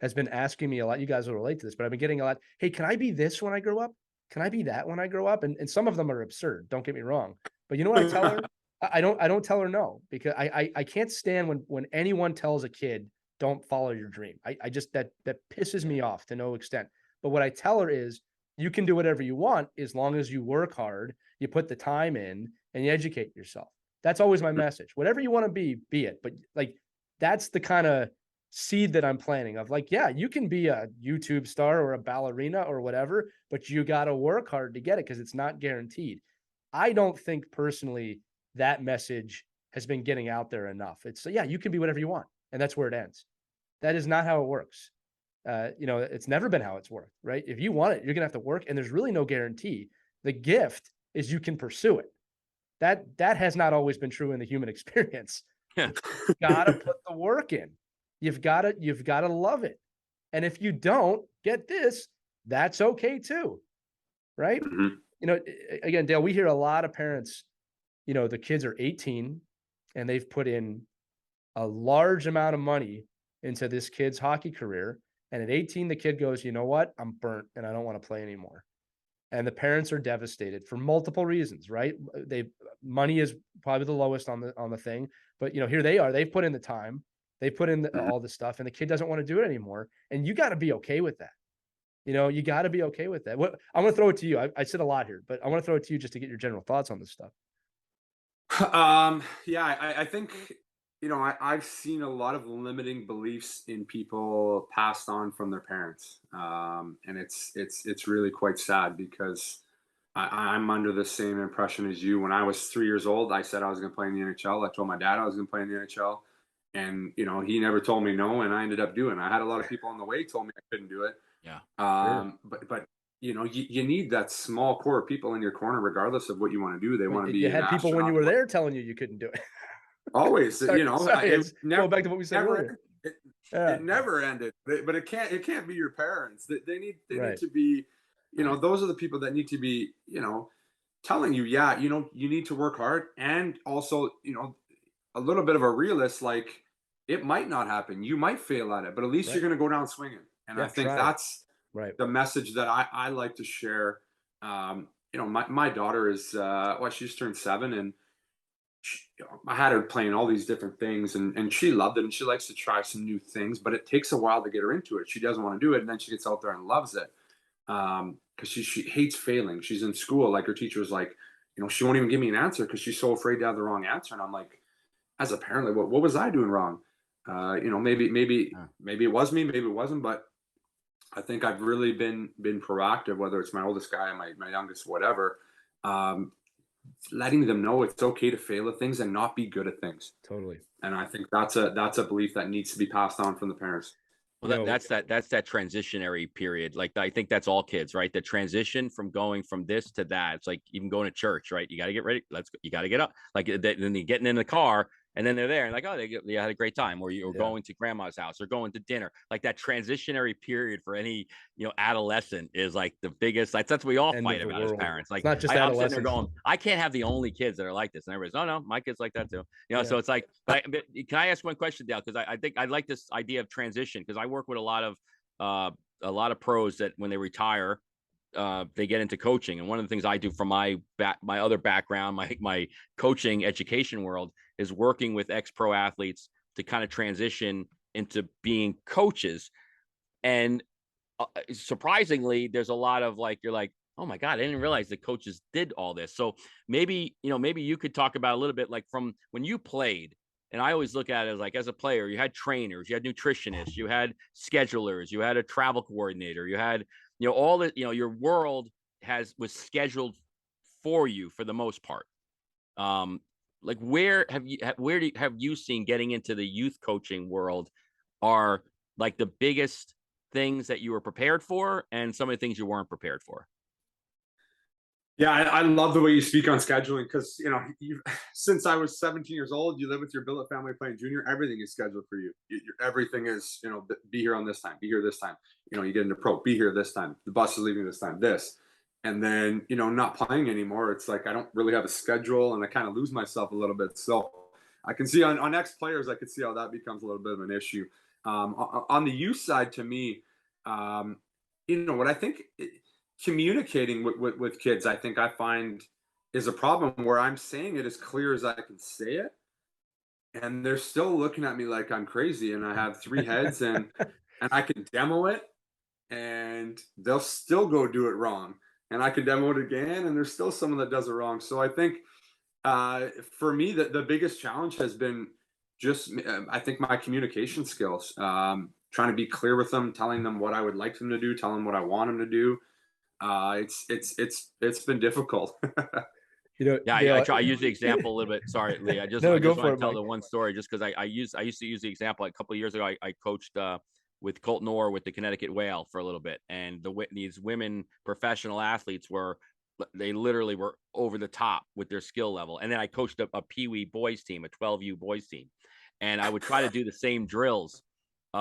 has been asking me a lot. You guys will relate to this, but I've been getting a lot. Hey, can I be this when I grow up? Can I be that when I grow up? And some of them are absurd. Don't get me wrong. But you know what I tell her? I don't tell her no, because I can't stand when anyone tells a kid, don't follow your dream. I just, that pisses me off to no extent. But what I tell her is, you can do whatever you want as long as you work hard, you put the time in, and you educate yourself. That's always my message. Whatever you want to be it. But like, that's the kind of seed that I'm planting of, like, yeah, you can be a YouTube star or a ballerina or whatever, but you got to work hard to get it, because it's not guaranteed. I don't think personally that message has been getting out there enough. It's, yeah, you can be whatever you want, and that's where it ends. That is not how it works. It's never been how it's worked, right? If you want it, you're going to have to work, and there's really no guarantee. The gift is you can pursue it. That has not always been true in the human experience. You gotta put the work in. You've got to love it. And if you don't, get this, that's okay too. Right? Again, Dale, we hear a lot of parents, the kids are 18 and they've put in a large amount of money into this kid's hockey career. And at 18, the kid goes, you know what? I'm burnt and I don't want to play anymore. And the parents are devastated for multiple reasons, right? Money is probably the lowest on the thing, but here they are, they've put in the time, they put in all the stuff, and the kid doesn't want to do it anymore. And you got to be okay with that. You got to be okay with that. I want to throw it to you. I said a lot here, but I want to throw it to you just to get your general thoughts on this stuff. Yeah, I think, I've seen a lot of limiting beliefs in people passed on from their parents. And it's really quite sad because I'm under the same impression as you. When I was 3 years old, I said I was going to play in the NHL. I told my dad I was going to play in the NHL, and he never told me no, and I ended up doing it. I had a lot of people on the way told me I couldn't do it. Yeah. But you need that small core of people in your corner, regardless of what you want to do. They want to be. You had people when you were there telling you couldn't do it. Always, sorry, it never, go back to what we said earlier. It never ended, but it can't be your parents. They need to be, Right. those are the people that need to be, telling you, yeah, you need to work hard, and also, a little bit of a realist, like it might not happen. You might fail at it, but at least you're going to go down swinging. And I think that's the message that I like to share. My daughter is, she's turned 7, and I had her playing all these different things, and she loved it, and she likes to try some new things, but it takes a while to get her into it. She doesn't want to do it, and then she gets out there and loves it. Because she hates failing. She's in school, like her teacher was like, she won't even give me an answer because she's so afraid to have the wrong answer. And I'm like, as a parent, like, what was I doing wrong? Maybe it was me, maybe it wasn't, but I think I've really been proactive, whether it's my oldest guy, my youngest, whatever, letting them know it's okay to fail at things and not be good at things. Totally. And I think that's a belief that needs to be passed on from the parents. Well, that's that transitionary period. Like, I think that's all kids, right? The transition from going from this to that. It's like even going to church, right? You got to get ready. You got to get up. Like then you're getting in the car, and then they're there and like, oh, they had a great time, or you're going to grandma's house or going to dinner. Like that transitionary period for any, adolescent is like the biggest. That's what we all fight about as parents. Like, it's not just I'm sitting there adolescence. going, I can't have the only kids that are like this. And everybody's, oh no, my kids like that too. So it's like, but can I ask one question, Dale? Because I think I like this idea of transition, because I work with a lot of pros that when they retire, they get into coaching. And one of the things I do from my other background, my coaching education world, is working with ex-pro athletes to kind of transition into being coaches. And surprisingly, there's a lot of like, you're like, oh my God, I didn't realize the coaches did all this. So maybe you could talk about a little bit, like from when you played. And I always look at it as like, as a player, you had trainers, you had nutritionists, you had schedulers, you had a travel coordinator, you had, all the, your world was scheduled for you for the most part. Like where have you seen getting into the youth coaching world are like the biggest things that you were prepared for, and some of the things you weren't prepared for? Yeah, I love the way you speak on scheduling, because since I was 17 years old, you live with your billet family playing junior. Everything is scheduled for you. Everything is, be here on this time, be here this time. You get into pro, be here this time. The bus is leaving this time. This, and then not playing anymore. It's like I don't really have a schedule, and I kind of lose myself a little bit. So I can see on ex players, I could see how that becomes a little bit of an issue. On the youth side, to me, what I think. Communicating with kids, I think I find is a problem, where I'm saying it as clear as I can say it, and they're still looking at me like I'm crazy, and I have 3 heads, and I can demo it, and they'll still go do it wrong, and I can demo it again, and there's still someone that does it wrong. So I think for me, the biggest challenge has been just I think my communication skills, trying to be clear with them, telling them what I would like them to do, telling them what I want them to do. It's been difficult. I use the example a little bit. Sorry, Lee. I just want to tell the one story, just because I used to use the example a couple of years ago. I coached with Colton Orr with the Connecticut Whale for a little bit, and these women professional athletes they literally were over the top with their skill level. And then I coached a Pee Wee boys team, a 12U boys team, and I would try to do the same drills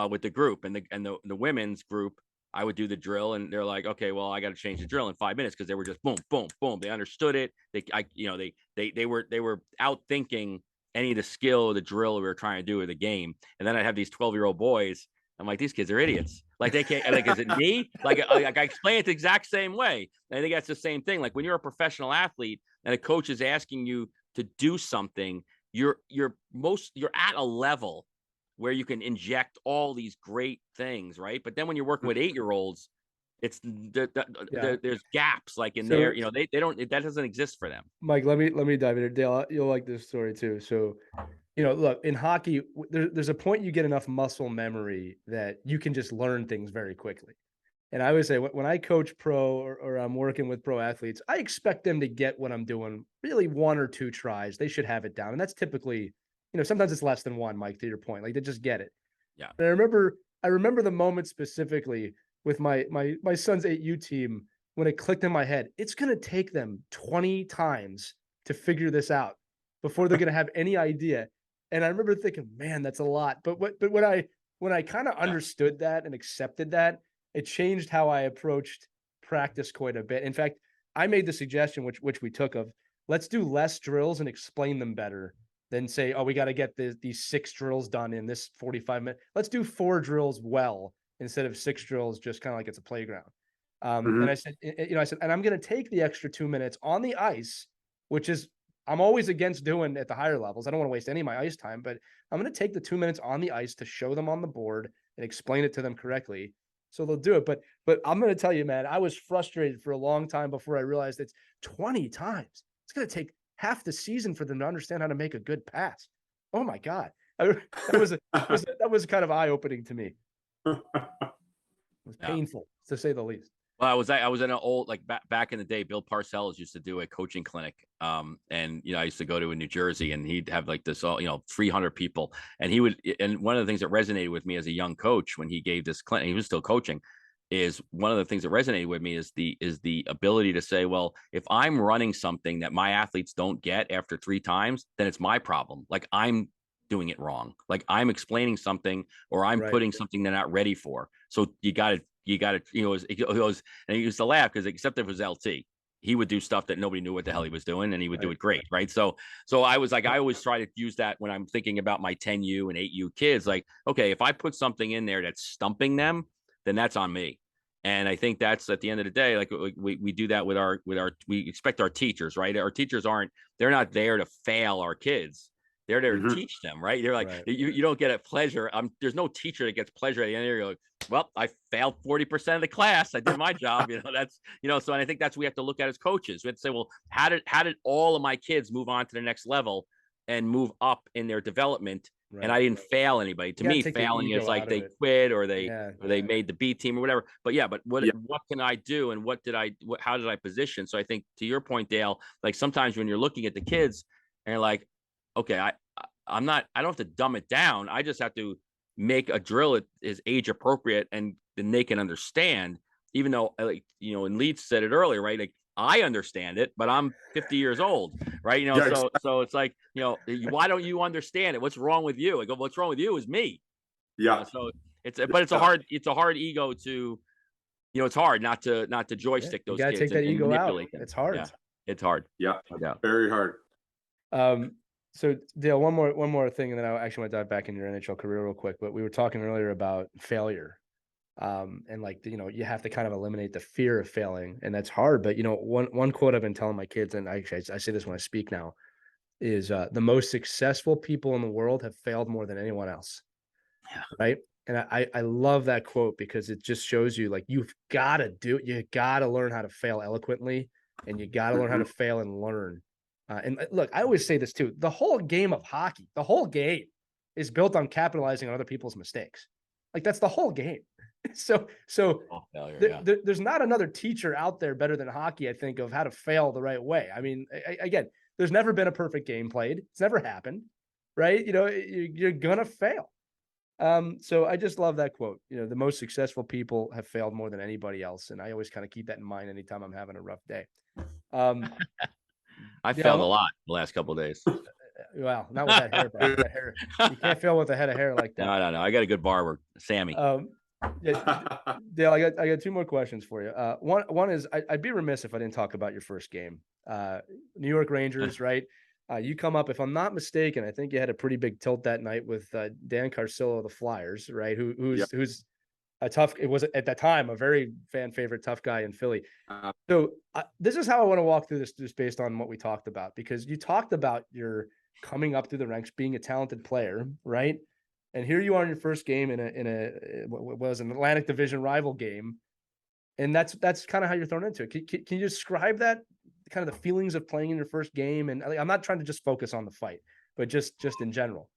with the group, and the women's group. I would do the drill, and they're like, okay, well, I got to change the drill in 5 minutes, because they were just boom, boom, boom. They understood it. They were out thinking any of the skill or the drill we were trying to do with the game. And then I have these 12-year-old boys. I'm like, these kids are idiots. Like, they can't, like, is it me? Like I explain it the exact same way. And I think that's the same thing. Like, when you're a professional athlete and a coach is asking you to do something, you're at a level where you can inject all these great things, right? But then when you're working with 8-year-olds, It's Yeah. there's gaps like in So- there, they don't, that doesn't exist for them. Mike, let me dive in here. Dale, you'll like this story too. So, look, in hockey, there's a point you get enough muscle memory that you can just learn things very quickly. And I would say when I coach pro or I'm working with pro athletes, I expect them to get what I'm doing really 1 or 2 tries. They should have it down. And that's typically, sometimes it's less than 1, Mike, to your point. Like they just get it. Yeah. And I remember the moment specifically with my son's 8U team when it clicked in my head. It's going to take them 20 times to figure this out before they're going to have any idea. And I remember thinking, man, that's a lot. But when I kind of understood that and accepted that, it changed how I approached practice quite a bit. In fact, I made the suggestion, which we took, of let's do less drills and explain them better than say, oh, we got to get these 6 drills done in this 45 minutes. Let's do 4 drills well instead of 6 drills, just kind of like it's a playground. And I said, and I'm going to take the extra 2 minutes on the ice, which is I'm always against doing at the higher levels. I don't want to waste any of my ice time, but I'm going to take the 2 minutes on the ice to show them on the board and explain it to them correctly. So they'll do it. But I'm going to tell you, man, I was frustrated for a long time before I realized it's 20 times. It's going to take half the season for them to understand how to make a good pass. Oh my God. That was kind of eye-opening to me. It was painful, to say the least. Well, I was in an old, like back in the day, Bill Parcells used to do a coaching clinic. And I used to go to in New Jersey, and he'd have like this, 300 people. And and one of the things that resonated with me as a young coach when he gave this clinic, he was still coaching, is one of the things that resonated with me is the ability to say, well, if I'm running something that my athletes don't get after 3 times, then it's my problem. Like I'm doing it wrong. Like I'm explaining something, or I'm putting something they're not ready for. So you got to, it goes, and he used to laugh because except if it was LT, he would do stuff that nobody knew what the hell he was doing, and he would do it great. Right. So I was like, I always try to use that when I'm thinking about my 10U and 8U kids, like, okay, if I put something in there that's stumping them, then that's on me. And I think that's at the end of the day, like we do that with our, we expect our teachers, right? Our teachers they're not there to fail our kids. They're there to teach them, right? You're like, you don't get a pleasure. There's no teacher that gets pleasure at the end of the year. You're like, well, I failed 40% of the class. I did my job, that's, so, and I think that's what we have to look at as coaches. We have to say, well, how did all of my kids move on to the next level and move up in their development? Right. And I didn't fail anybody. To me, failing is like they quit or they made the B team or whatever. But what can I do? And how did I position? So I think to your point, Dale, like sometimes when you're looking at the kids and you're like, okay, I don't have to dumb it down. I just have to make a drill that is age appropriate and then they can understand, even though and Leeds said it earlier, right? Like I understand it, but I'm 50 years old, right? So it's like, why don't you understand it? What's wrong with you? I go, what's wrong with you is me. Yeah. So it's a hard ego to, it's hard not to joystick those kids. You gotta take that ego out. It's hard. Yeah, it's hard. Yeah. Very hard. So Dale, one more thing, and then I actually want to dive back into your NHL career real quick. But we were talking earlier about failure, and like you have to kind of eliminate the fear of failing, and that's hard. But one quote I've been telling my kids, and I say this when I speak now, is the most successful people in the world have failed more than anyone else. Yeah. Right. And I love that quote because it just shows you like you got to learn how to fail eloquently, and you got to learn how to fail and learn. And look, I always say this too. The whole game of hockey, the whole game is built on capitalizing on other people's mistakes. Like that's the whole game. So there's not another teacher out there better than hockey, I think, of how to fail the right way. I mean, again, there's never been a perfect game played. It's never happened, right? You're going to fail. So I just love that quote. The most successful people have failed more than anybody else. And I always kind of keep that in mind anytime I'm having a rough day. I failed a lot the last couple of days. Well, not with that hair, bro. That hair. You can't fail with a head of hair like that. No. I got a good barber, Sammy. Dale, I got 2 more questions for you. One is I'd be remiss if I didn't talk about your first game. New York Rangers, right? You come up, if I'm not mistaken, I think you had a pretty big tilt that night with Dan Carcillo of the Flyers, right? Who's a tough. It was at that time a very fan favorite, tough guy in Philly. So this is how I want to walk through this, just based on what we talked about, because you talked about your coming up through the ranks, being a talented player, right? And here you are in your first game in a what was an Atlantic Division rival game, And that's kind of how you're thrown into it. Can you describe that, kind of the feelings of playing in your first game? And I'm not trying to just focus on the fight, but just in general.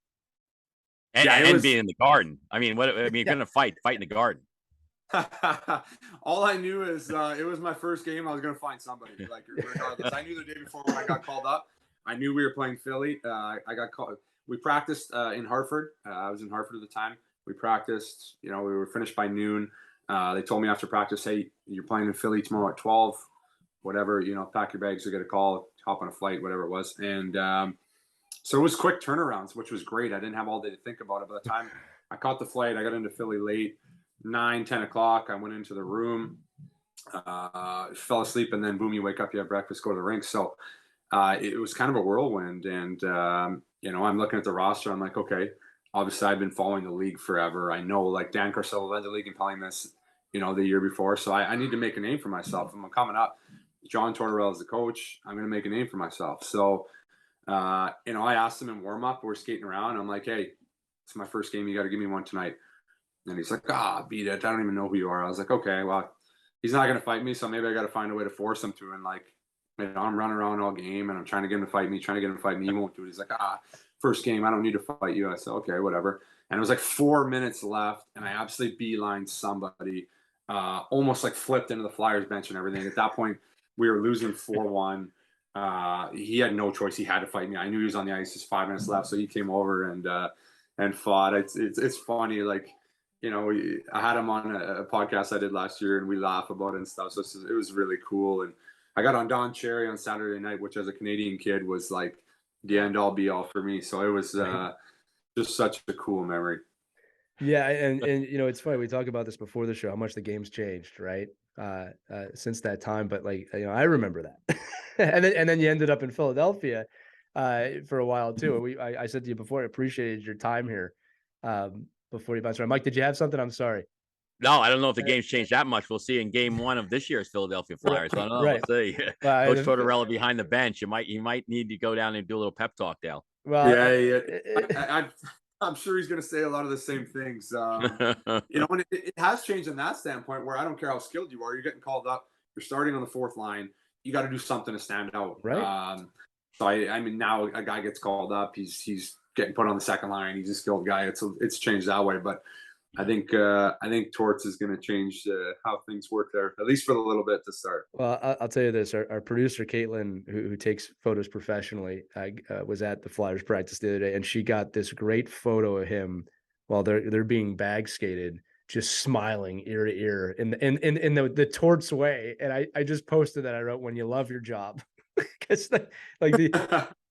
And being in the garden. I mean, you're going to fight in the garden. All I knew is it was my first game. I was going to find somebody, like, regardless. I knew the day before when I got called up. I knew we were playing Philly. I got called. We practiced in Hartford. I was in Hartford at the time. We practiced. We were finished by noon. They told me after practice, hey, you're playing in Philly tomorrow at 12. Whatever, pack your bags, you get a call, hop on a flight, whatever it was. And so it was quick turnarounds, which was great. I didn't have all day to think about it. By the time I caught the flight, I got into Philly late, 9-10 o'clock. I went into the room, fell asleep, and then boom, you wake up, you have breakfast, go to the rink. So it was kind of a whirlwind. And, I'm looking at the roster. I'm like, okay, obviously I've been following the league forever. I know, like, Dan Carcillo led the league in penalty miss, the year before. So I need to make a name for myself. I'm coming up. John Tortorella is the coach. I'm going to make a name for myself. So, I asked him in warm up, we're skating around. I'm like, hey, it's my first game. You got to give me one tonight. And he's like, beat it. I don't even know who you are. I was like, okay, well, he's not going to fight me. So maybe I got to find a way to force him to. And, like, I'm running around all game and I'm trying to get him to fight me, He won't do it. He's like, first game. I don't need to fight you. I said, okay, whatever. And it was like 4 minutes left. And I absolutely beelined somebody, almost like flipped into the Flyers bench and everything. At that point, we were losing 4-1. He had no choice. He had to fight me. I knew he was on the ice. There's 5 minutes left, so he came over and fought. It's funny. Like, I had him on a podcast I did last year, and we laugh about it and stuff. So it was really cool. And I got on Don Cherry on Saturday night, which as a Canadian kid was like the end all be all for me. So it was just such a cool memory. Yeah, and it's funny, we talk about this before the show, how much the game's changed, right? Since that time, but like, I remember that. and then you ended up in Philadelphia for a while too. I said to you before, I appreciated your time here before you bounced around. Mike, did you have something? I'm sorry. No, I don't know if the game's changed that much. We'll see in game 1 of this year's Philadelphia Flyers. I don't know. Right. We'll see. Coach Tortorella behind the bench. You might need to go down and do a little pep talk, Dale. Well, yeah. I'm sure he's going to say a lot of the same things. And it has changed in that standpoint where I don't care how skilled you are. You're getting called up. You're starting on the fourth line. You got to do something to stand out. Right. So I mean, now a guy gets called up. He's getting put on the second line. He's a skilled guy. It's changed that way. But I think Torts is going to change how things work there, at least for a little bit to start. Well, I'll tell you this: our producer Caitlin, who takes photos professionally, was at the Flyers practice the other day, and she got this great photo of him while they're being bag skated, just smiling ear to ear in the Torts way. And I just posted that. I wrote, "When you love your job," because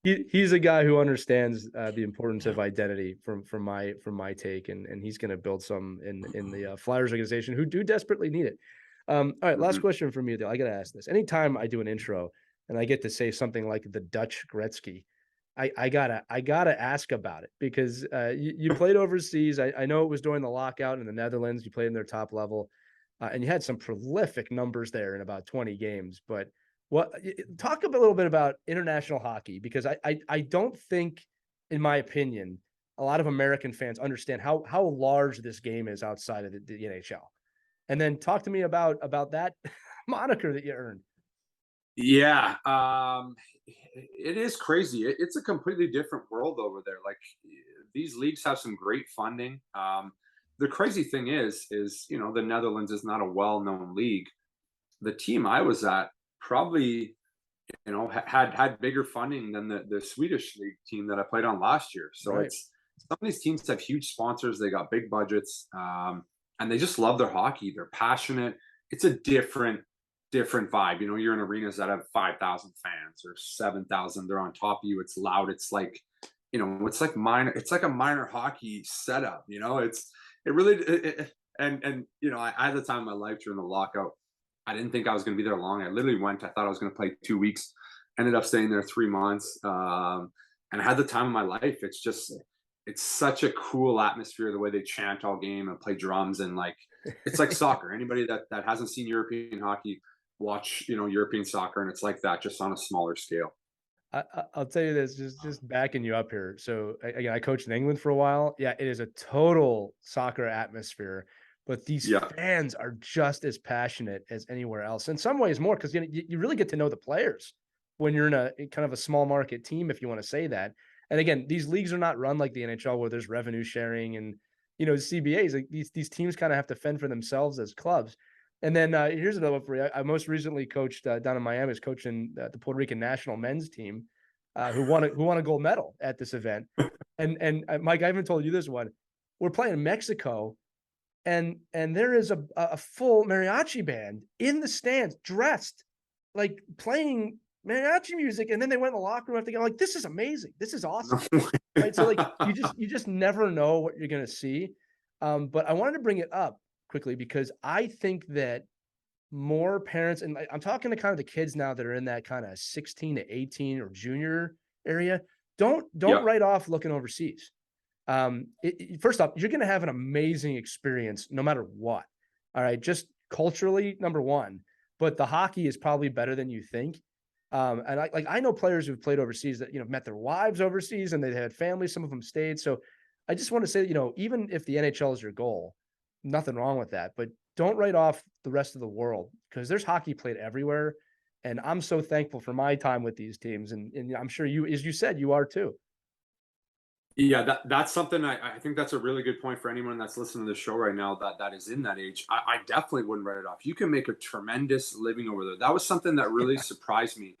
he's a guy who understands the importance of identity from my take, and he's going to build some in the Flyers organization who do desperately need it. All right, last question from you, Dale. I got to ask this. Anytime I do an intro and I get to say something like the Dutch Gretzky, I gotta ask about it because you played overseas. I know it was during the lockout in the Netherlands. You played in their top level, and you had some prolific numbers there in about 20 games. But talk a little bit about international hockey, because I don't think, in my opinion, a lot of American fans understand how large this game is outside of the NHL. And then talk to me about that moniker that you earned. Yeah, it is crazy. It's a completely different world over there. Like, these leagues have some great funding. The crazy thing is the Netherlands is not a well-known league. The team I was at probably had bigger funding than the Swedish league team that I played on last year. So Right. It's some of these teams have huge sponsors. They got big budgets, and they just love their hockey. They're passionate. It's a different vibe. You're in arenas that have 5,000 fans or 7,000. They're on top of you. It's loud. It's like, it's like minor. It's like a minor hockey setup. I had the time of my life during the lockout. I didn't think I was going to be there long. I literally went. I thought I was going to play 2 weeks. Ended up staying there 3 months, and I had the time of my life. It's such a cool atmosphere. The way they chant all game and play drums, and it's like soccer. Anybody that hasn't seen European hockey, watch European soccer, and it's like that, just on a smaller scale. I'll tell you this, just backing you up here. So again, I coached in England for a while. Yeah, it is a total soccer atmosphere. but these fans are just as passionate as anywhere else. In some ways more, because you really get to know the players when you're in a kind of a small market team, if you want to say that. And again, these leagues are not run like the NHL where there's revenue sharing and, CBAs. Like these teams kind of have to fend for themselves as clubs. And then here's another one for you. I most recently coached down in Miami, I was coaching the Puerto Rican national men's team who won a gold medal at this event. And Mike, I haven't told you this one. We're playing Mexico, and there is a full mariachi band in the stands, dressed like playing mariachi music, and then they went in the locker room after. I'm like, this is amazing. This is awesome. Right? So like you just never know what you're gonna see. But I wanted to bring it up quickly because I think that more parents, and I'm talking to kind of the kids now that are in that kind of 16 to 18 or junior area, don't write off looking overseas. First off, you're going to have an amazing experience no matter what. All right. Just culturally, number one, but the hockey is probably better than you think. And I know players who've played overseas that, met their wives overseas and they had families, some of them stayed. So I just want to say, even if the NHL is your goal, nothing wrong with that, but don't write off the rest of the world because there's hockey played everywhere. And I'm so thankful for my time with these teams. And I'm sure you, as you said, you are too. Yeah, that's something I think that's a really good point for anyone that's listening to the show right now that is in that age. I definitely wouldn't write it off. You can make a tremendous living over there. That was something that really surprised me.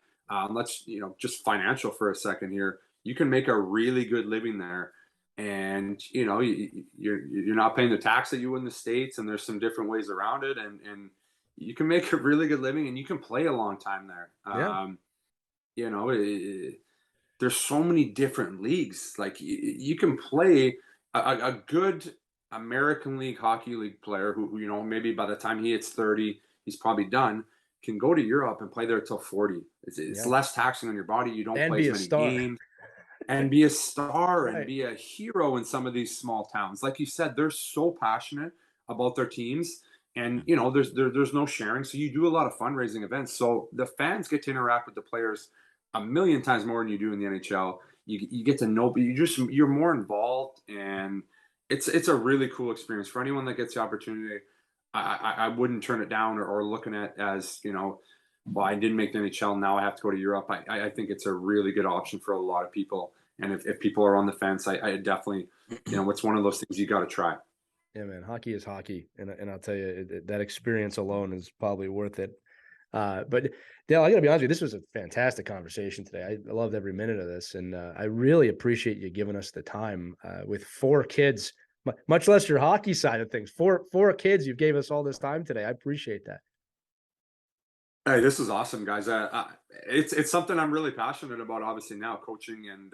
Let's, just financial for a second here. You can make a really good living there. And, you're not paying the tax that you would in the States, and there's some different ways around it. And you can make a really good living and you can play a long time there. There's so many different leagues. Like you can play a good American League Hockey League player who, maybe by the time he hits 30, he's probably done, can go to Europe and play there till 40. It's less taxing on your body. You don't play as many games. And be a star and be a hero in some of these small towns. Like you said, they're so passionate about their teams, and there's no sharing. So you do a lot of fundraising events. So the fans get to interact with the players a million times more than you do in the NHL. You get to know, but you're more involved, and it's a really cool experience for anyone that gets the opportunity. I wouldn't turn it down or looking at as, well, I didn't make the NHL, now I have to go to Europe. I think it's a really good option for a lot of people. And if people are on the fence, I definitely, it's one of those things you got to try. Yeah, man, hockey is hockey. And I'll tell you, that experience alone is probably worth it. But Dale, I got to be honest with you, this was a fantastic conversation today. I loved every minute of this. And I really appreciate you giving us the time with 4 kids, much less your hockey side of things. Four kids, you gave us all this time today. I appreciate that. Hey, this is awesome, guys. It's something I'm really passionate about, obviously now, coaching and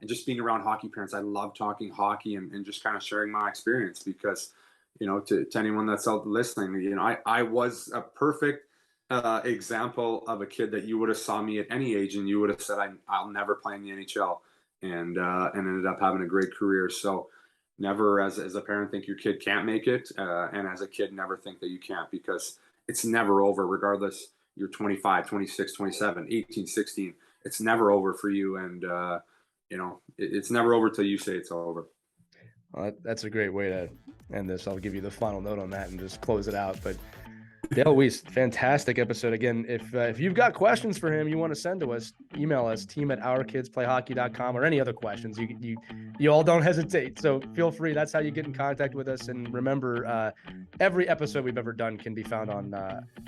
just being around hockey parents. I love talking hockey and just kind of sharing my experience because, to anyone that's out listening, I was a perfect example of a kid that you would have saw me at any age and you would have said, I'll never play in the NHL, and ended up having a great career. So never as a parent think your kid can't make it. And as a kid, never think that you can't, because it's never over, regardless. You're 25, 26, 27, 18, 16. It's never over for you. And, it's never over till you say it's over. Well, that's a great way to end this. I'll give you the final note on that and just close it out. But Dale Weise, fantastic episode. Again, if you've got questions for him you want to send to us, email us, team@ourkidsplayhockey.com, or any other questions. You all don't hesitate. So feel free. That's how you get in contact with us. And remember, every episode we've ever done can be found on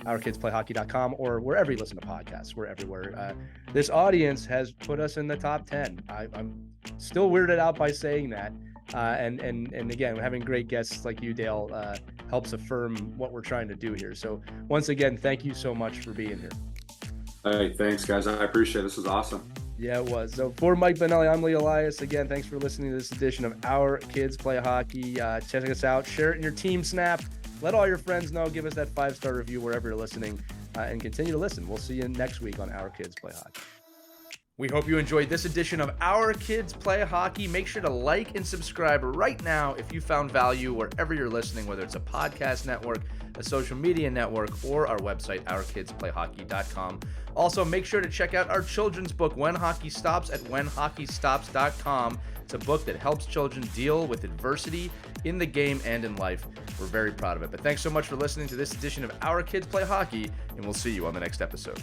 ourkidsplayhockey.com or wherever you listen to podcasts. We're everywhere. This audience has put us in the top 10. I'm still weirded out by saying that. And again, having great guests like you, Dale, helps affirm what we're trying to do here. So once again, thank you so much for being here. Hey, thanks, guys. I appreciate it. This was awesome. Yeah, it was. So for Mike Benelli, I'm Lee Elias. Again, thanks for listening to this edition of Our Kids Play Hockey. Check us out. Share it in your team snap. Let all your friends know. Give us that 5-star review wherever you're listening, and continue to listen. We'll see you next week on Our Kids Play Hockey. We hope you enjoyed this edition of Our Kids Play Hockey. Make sure to like and subscribe right now if you found value wherever you're listening, whether it's a podcast network, a social media network, or our website, ourkidsplayhockey.com. Also, make sure to check out our children's book, When Hockey Stops, at whenhockeystops.com. It's a book that helps children deal with adversity in the game and in life. We're very proud of it. But thanks so much for listening to this edition of Our Kids Play Hockey, and we'll see you on the next episode.